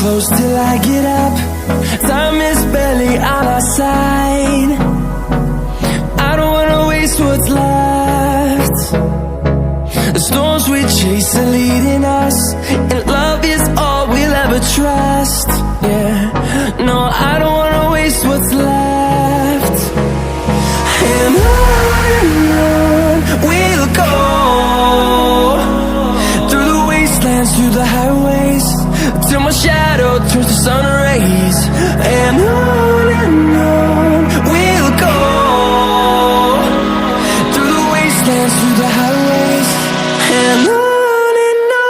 close till I get up. Time is barely on our side. I don't wanna waste what's left. The storms we chase are leading us, and love is all we'll ever trust. Yeah, no, I don't wanna waste what's left. And on we'll go, through the wastelands, through the highways, till my shadow turns to sun rays. And on we'll go, through the wastelands, through the highways, and on we'll go.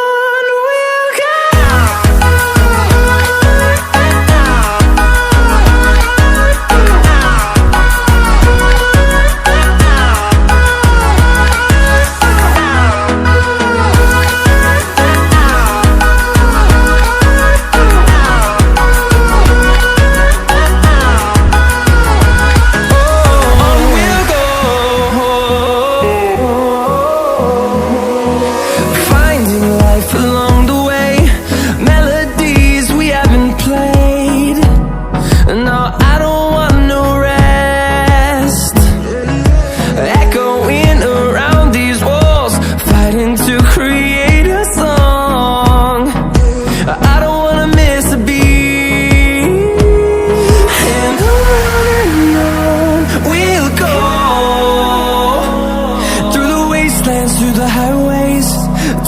Through the highways,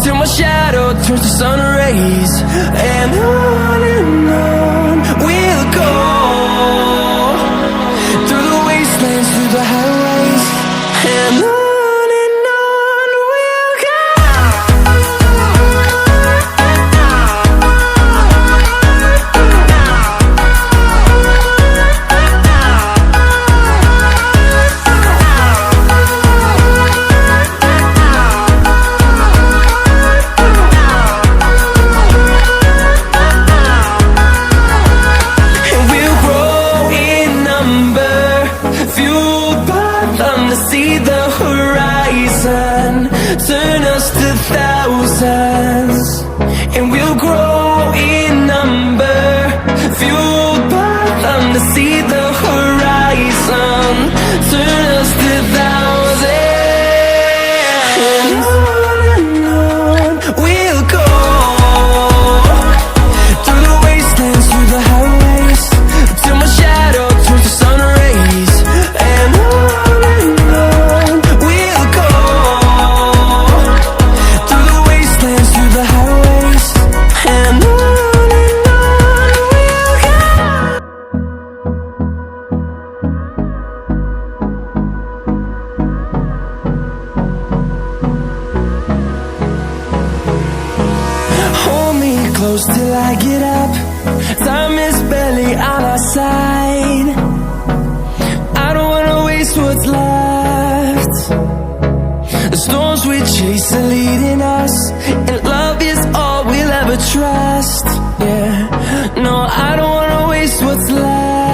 till my shadow turns to sun rays. And on we'll go, through the wastelands, through the highways, and on we'll go. See the horizon, turn us to thousands, and we'll grow in number, fueled by them to see the horizon, turn us to thousands. And on we'll go, through the wastelands, through the highways, till my shadow turns to sun rays. And close till I get up. Time is barely on our side. I don't wanna waste what's left. The storms we chase are leading us, and